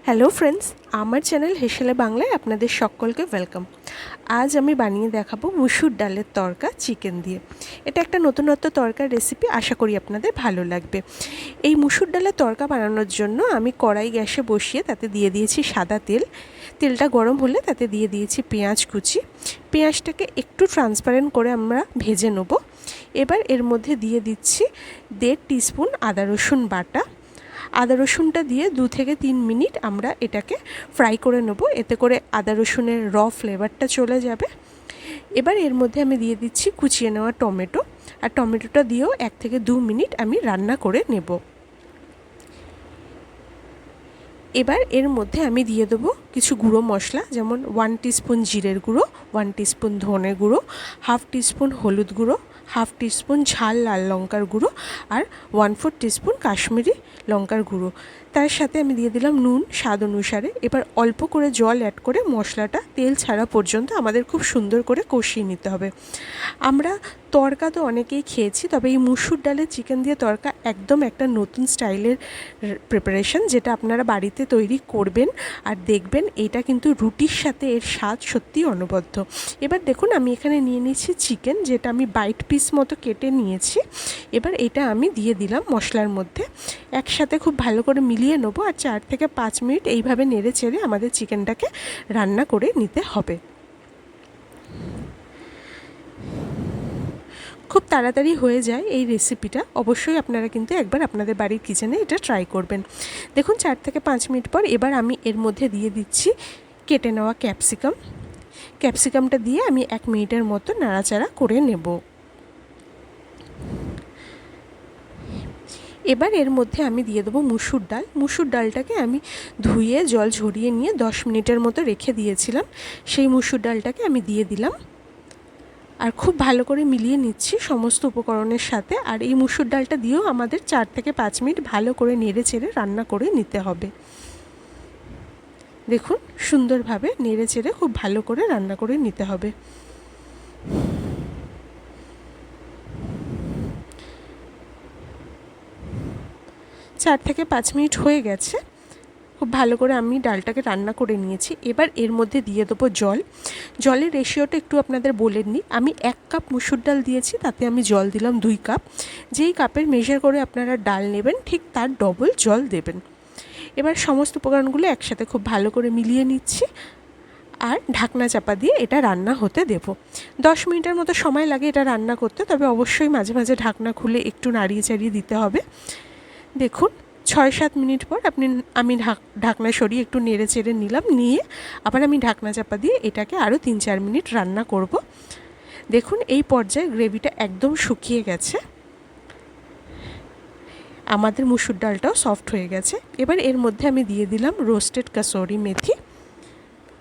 Hello friends, আমার channel হেসেলে বাংলায় আপনাদের সকলকে ওয়েলকাম। আজ আমি বানিয়ে দেখাবো মুসুর ডালের তরকা চিকেন দিয়ে। এটা একটা নতুনত্ব তরকার রেসিপি, আশা করি আপনাদের ভালো লাগবে। এই মুসুর ডালের তরকা বানানোর জন্য আমি কড়াই গ্যাসে বসিয়ে তাতে দিয়ে দিয়েছি সাদা তেল। তেলটা গরম হলে তাতে দিয়ে দিয়েছি পেঁয়াজ কুচি। পেঁয়াজটাকে একটু ট্রান্সপারেন্ট করে আমরা ভেজে নেব। এবার এর মধ্যে দিয়ে দিচ্ছি 1.5 টিস্পুন আদা রসুন বাটা। আদা রসুনটা দিয়ে 2 থেকে 3 মিনিট আমরা এটাকে ফ্রাই করে নেব, এতে করে আদা রসুনের ফ্লেভারটা চলে যাবে। এবার এর মধ্যে আমি দিয়ে দিচ্ছি কুচিয়ে নেওয়া টমেটো, আর টমেটোটা দিয়েও 1 থেকে 2 মিনিট আমি রান্না করে নেব। এবার এর মধ্যে আমি দিয়ে দেবো কিছু গুঁড়ো মশলা, যেমন 1 টিস্পুন জিরের গুঁড়ো, 1 টিস্পুন ধনে গুঁড়ো, 1/2 টিস্পুন হলুদ গুঁড়ো, 1/2 টিস্পুন ঝাল লাল লঙ্কার গুঁড়ো, আর 1/4 টিস্পুন কাশ্মীরি লঙ্কার গুঁড়ো। তার সাথে আমি দিয়ে দিলাম নুন স্বাদ অনুসারে। এবার অল্প করে জল অ্যাড করে মশলাটা তেল ছাড়া পর্যন্ত আমাদের খুব সুন্দর করে কষিয়ে নিতে হবে। আমরা তরকা তো অনেকেই খেয়েছি, তবে এই মুসুর ডালের চিকেন দিয়ে তরকা একদম একটা নতুন স্টাইলের প্রিপারেশন, যেটা আপনারা বাড়িতে তৈরি করবেন আর দেখবেন এটা কিন্তু রুটির সাথে এর স্বাদ সত্যিই অনবদ্য। এবার দেখুন, আমি এখানে নিয়ে নিয়েছি চিকেন, যেটা আমি বাইট পিস মতো কেটে নিয়েছি। এবার এটা আমি দিয়ে দিলাম মশলার মধ্যে, একসাথে খুব ভালো করে মিলিয়ে নেবো, আর 4 থেকে 5 মিনিট এইভাবে নেড়ে চেড়ে আমাদের চিকেনটাকে রান্না করে নিতে হবে। খুব তাড়াতাড়ি হয়ে যায় এই রেসিপিটা, অবশ্যই আপনারা কিন্তু একবার আপনাদের বাড়ির কিচেনে এটা ট্রাই করবেন। দেখুন 4 থেকে 5 মিনিট পর এবার আমি এর মধ্যে দিয়ে দিচ্ছি কেটে নেওয়া ক্যাপসিকামটা দিয়ে আমি 1 মিনিটের মতো নাড়াচাড়া করে নেব। এবার এর মধ্যে আমি দিয়ে দেবো মুসুর ডালটাকে আমি ধুয়ে জল ঝরিয়ে নিয়ে 10 মিনিটের মতো রেখে দিয়েছিলাম, সেই মুসুর ডালটাকে আমি দিয়ে দিলাম আর খুব ভালো করে মিলিয়ে নিচ্ছি সমস্ত উপকরণের সাথে। আর এই মুসুর ডালটা দিয়েও আমাদের 4 থেকে 5 মিনিট ভালো করে নেড়ে চেড়ে রান্না করে নিতে হবে। দেখুন সুন্দরভাবে নেড়ে চেড়ে খুব ভালো করে রান্না করে নিতে হবে। চার থেকে 5 মিনিট হয়ে গেছে, খুব ভালো করে আমি ডালটাকে রান্না করে নিয়েছি। এবার এর মধ্যে দিয়ে দেবো জলের রেশিওটা একটু আপনাদের বলে নিই। আমি 1 কাপ মুসুর ডাল দিয়েছি, তাতে আমি জল দিলাম 2 কাপ। যেই কাপের মেজার করে আপনারা ডাল নেবেন ঠিক তার ডবল জল দেবেন। এবার সমস্ত উপকরণগুলো একসাথে খুব ভালো করে মিলিয়ে নিচ্ছি আর ঢাকনা চাপা দিয়ে এটা রান্না হতে দেব। 10 মিনিটের মতো সময় লাগে এটা রান্না করতে, তবে অবশ্যই মাঝে মাঝে ঢাকনা খুলে একটু নাড়িয়ে চাড়িয়ে দিতে হবে। দেখুন 6-7 মিনিট পর আমি ঢাকনা সরিয়ে একটু নেড়ে চেড়ে নিলাম, নিয়ে আবার আমি ঢাকনা চাপা দিয়ে এটাকে আরও 3-4 মিনিট রান্না করব। দেখুন এই পর্যায়ে গ্রেভিটা একদম শুকিয়ে গেছে, আমাদের মুসুর ডালটাও সফট হয়ে গেছে। এবার এর মধ্যে আমি দিয়ে দিলাম রোস্টেড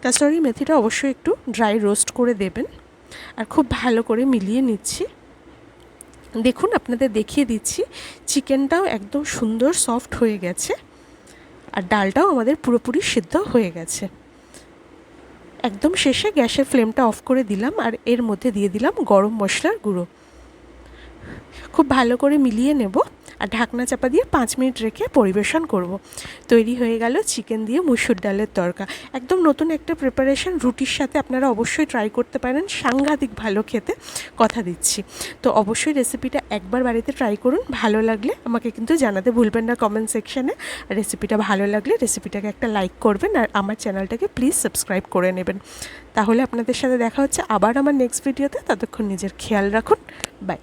কাসুরি মেথিটা অবশ্যই একটু ড্রাই রোস্ট করে দেবেন, আর খুব ভালো করে মিলিয়ে নিচ্ছি। দেখুন আপনাদের দেখিয়ে দিচ্ছি, চিকেনটাও একদম সুন্দর সফট হয়ে গেছে আর ডালটাও আমাদের পুরোপুরি সিদ্ধ হয়ে গেছে। একদম শেষে গ্যাসের ফ্লেমটা অফ করে দিলাম আর এর মধ্যে দিয়ে দিলাম গরম মশলার গুঁড়ো। খুব ভালো করে মিলিয়ে নেব আর ঢাকনা চাপা দিয়ে 5 মিনিট রেখে পরিবেশন করব। তৈরি হয়ে গেল চিকেন দিয়ে মুসুর ডালের তরকা। একদম নতুন একটা প্রিপারেশন, রুটির সাথে আপনারা অবশ্যই ট্রাই করতে পারেন, সাংঘাতিক ভালো খেতে, কথা দিচ্ছি। তো অবশ্যই রেসিপিটা একবার বাড়িতে ট্রাই করুন, ভালো লাগলে আমাকে কিন্তু জানাতে ভুলবেন না কমেন্ট সেকশানে। রেসিপিটা ভালো লাগলে রেসিপিটাকে একটা লাইক করবেন আর আমার চ্যানেলটাকে প্লিজ সাবস্ক্রাইব করে নেবেন। তাহলে আপনাদের সাথে দেখা হচ্ছে আবার আমার নেক্সট ভিডিওতে। ততক্ষণ নিজের খেয়াল রাখুন, বাই।